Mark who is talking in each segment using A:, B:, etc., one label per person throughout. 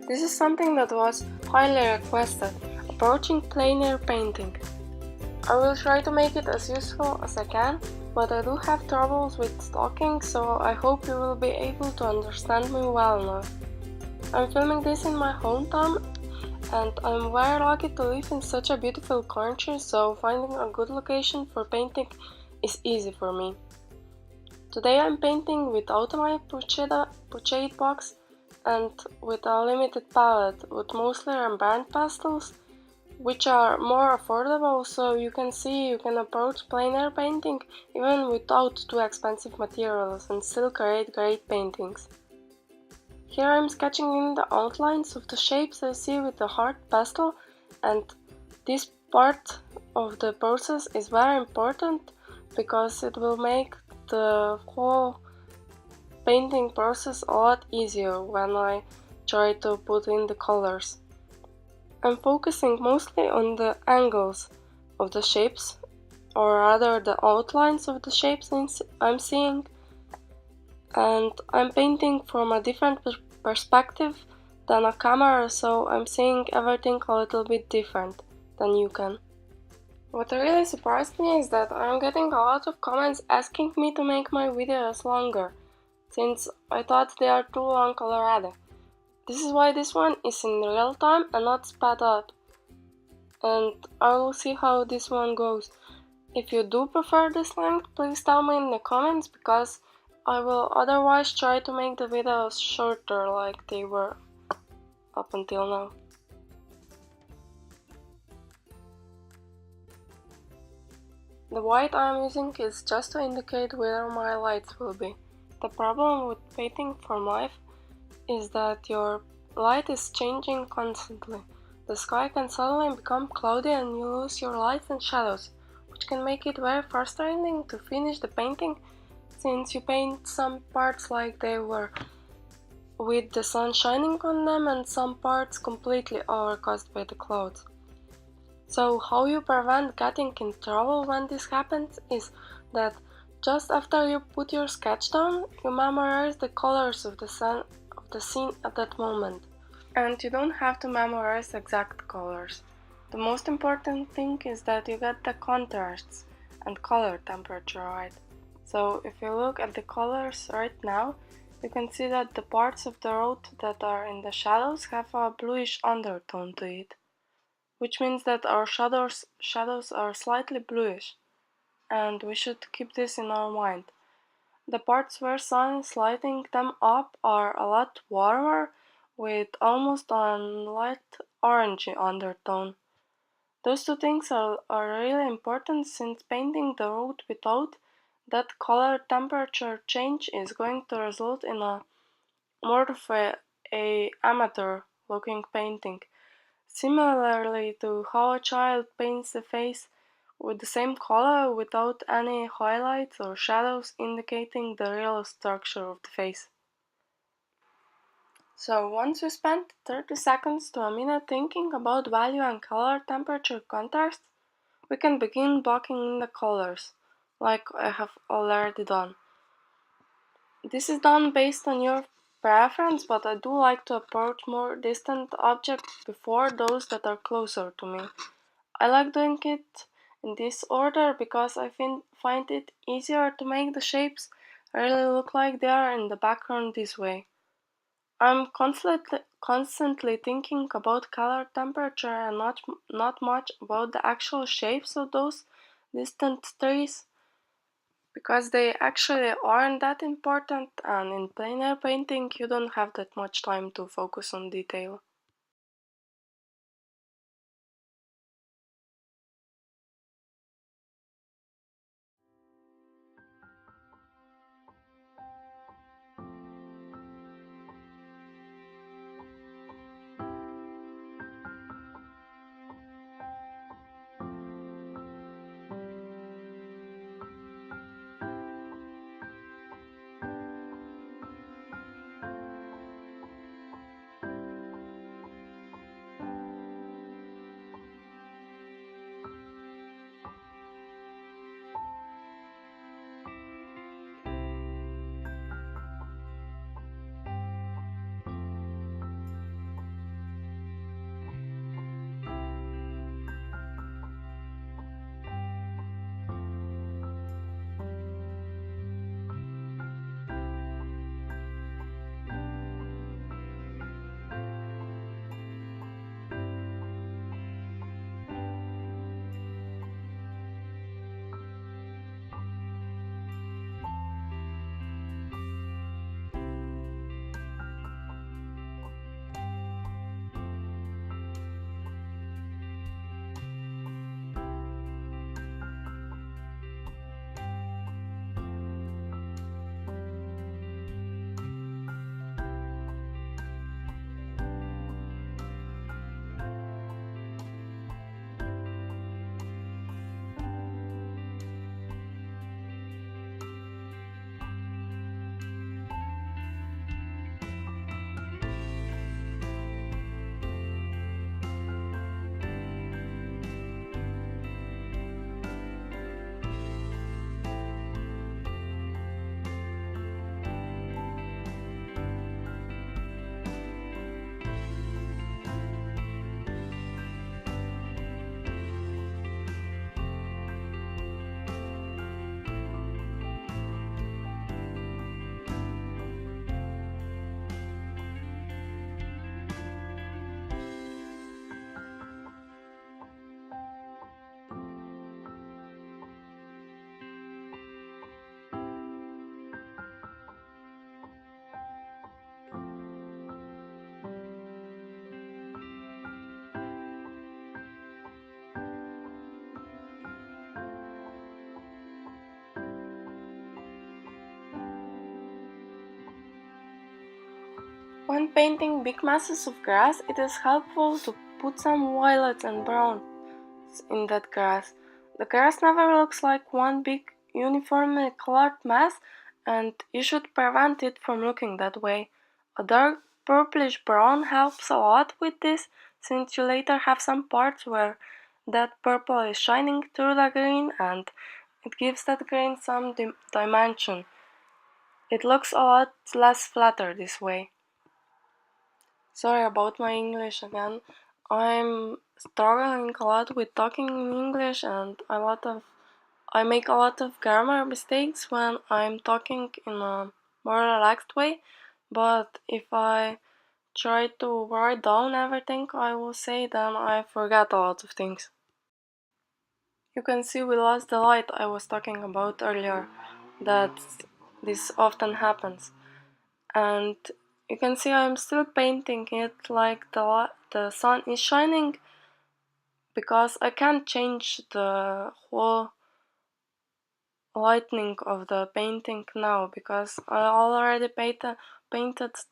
A: This is something that was highly requested, approaching plein air painting. I will try to make it as useful as I can, but I do have troubles with talking, so I hope you will be able to understand me well now. I'm filming this in my hometown, and I'm very lucky to live in such a beautiful country, so finding a good location for painting is easy for me. Today I'm painting without my purchased box and with a limited palette with mostly Rembrandt pastels, which are more affordable, so you can see you can approach plein air painting even without too expensive materials and still create great paintings. Here I'm sketching in the outlines of the shapes I see with the hard pastel, and this part of the process is very important because it will make the whole painting process a lot easier when I try to put in the colors. I'm focusing mostly on the angles of the shapes, or rather the outlines of the shapes I'm seeing, and I'm painting from a different perspective than a camera, so I'm seeing everything a little bit different than you can. What really surprised me is that I'm getting a lot of comments asking me to make my videos longer, since I thought they are too long already. This is why this one is in real time and not sped up, and I will see how this one goes. If you do prefer this length, please tell me in the comments, because I will otherwise try to make the videos shorter like they were up until now. The white I am using is just to indicate where my lights will be. The problem with painting from life is that your light is changing constantly. The sky can suddenly become cloudy and you lose your lights and shadows, which can make it very frustrating to finish the painting, since you paint some parts like they were with the sun shining on them and some parts completely overcast by the clouds. So how you prevent getting in trouble when this happens is that just after you put your sketch down, you memorize the colors of the scene at that moment. And you don't have to memorize exact colors. The most important thing is that you get the contrasts and color temperature right. So if you look at the colors right now, you can see that the parts of the road that are in the shadows have a bluish undertone to it, which means that our shadows are slightly bluish, and we should keep this in our mind. The parts where sun is lighting them up are a lot warmer, with almost a light orangey undertone. Those two things are really important, since painting the road without that color temperature change is going to result in a more of a amateur looking painting. Similarly to how a child paints the face with the same color without any highlights or shadows indicating the real structure of the face. So once we spent 30 seconds to a minute thinking about value and color temperature contrast, we can begin blocking in the colors, like I have already done. This is done based on your preference, but I do like to approach more distant objects before those that are closer to me. I like doing it in this order because I find it easier to make the shapes really look like they are in the background this way. I'm constantly thinking about color temperature and not much about the actual shapes of those distant trees, because they actually aren't that important, and in plein air painting you don't have that much time to focus on detail. When painting big masses of grass, it is helpful to put some violets and browns in that grass. The grass never looks like one big uniformly colored mass, and you should prevent it from looking that way. A dark purplish brown helps a lot with this, since you later have some parts where that purple is shining through the green and it gives that green some dimension. It looks a lot less flatter this way. Sorry about my English again. I'm struggling a lot with talking in English and I make a lot of grammar mistakes when I'm talking in a more relaxed way, but if I try to write down everything I will say, then I forget a lot of things. You can see we lost the light I was talking about earlier, that this often happens. And you can see I'm still painting it like the sun is shining, because I can't change the whole lightning of the painting now, because I already painted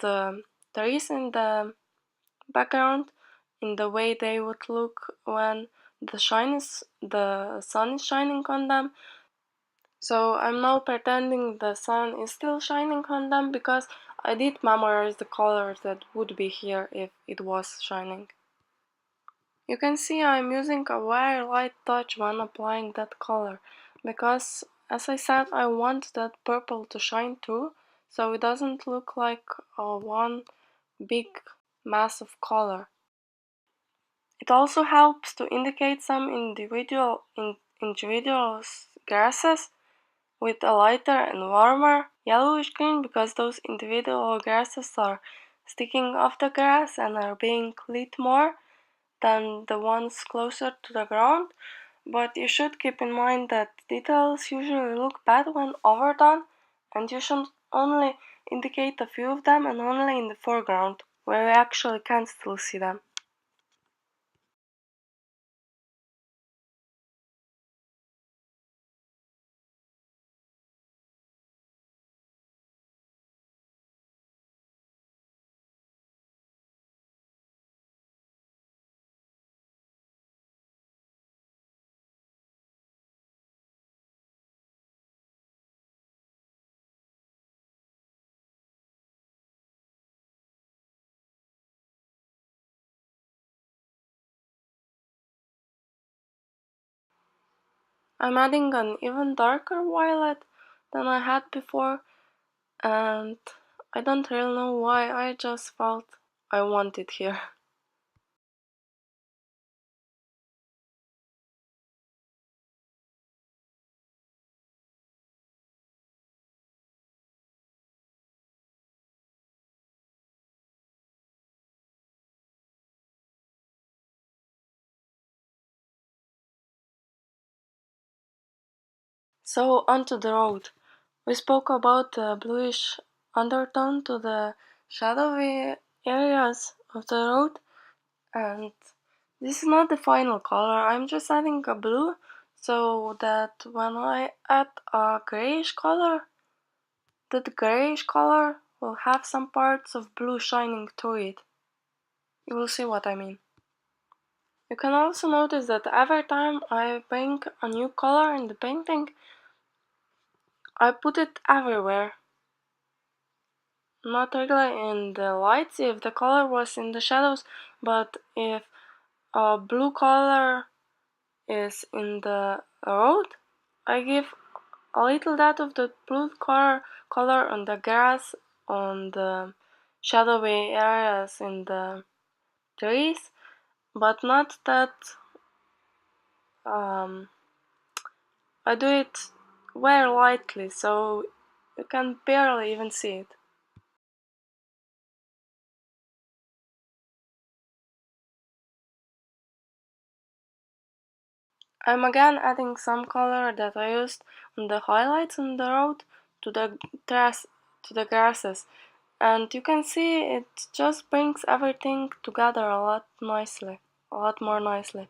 A: the trees in the background in the way they would look when the sun is shining on them. So I'm now pretending the sun is still shining on them, because I did memorize the colors that would be here if it was shining. You can see I'm using a very light touch when applying that color, because as I said, I want that purple to shine through, so it doesn't look like one big mass of color. It also helps to indicate some individual grasses with a lighter and warmer yellowish green, because those individual grasses are sticking off the grass and are being lit more than the ones closer to the ground. But you should keep in mind that details usually look bad when overdone, and you should only indicate a few of them, and only in the foreground, where you actually can still see them. I'm adding an even darker violet than I had before, and I don't really know why, I just felt I want it here. So onto the road. We spoke about the bluish undertone to the shadowy areas of the road, and this is not the final color. I'm just adding a blue so that when I add a grayish color, that grayish color will have some parts of blue shining through it. You will see what I mean. You can also notice that every time I bring a new color in the painting, I put it everywhere. Not really in the lights if the color was in the shadows, but if a blue color is in the road, I give a little dot of the blue color on the grass, on the shadowy areas in the trees, but not that um, I do it very lightly, so you can barely even see it. I'm again adding some color that I used on the highlights on the road to the grass to the grasses, and you can see it just brings everything together a lot more nicely.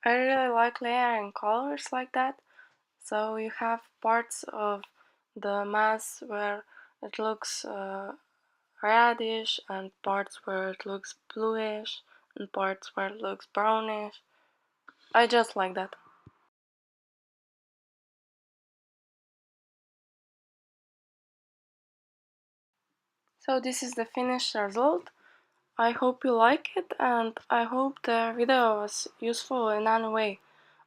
A: I really like layering colors like that. So you have parts of the mass where it looks reddish, and parts where it looks bluish, and parts where it looks brownish. I just like that. So this is the finished result. I hope you like it, and I hope the video was useful in any way.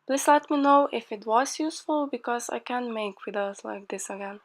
A: Please let me know if it was useful, because I can make videos like this again.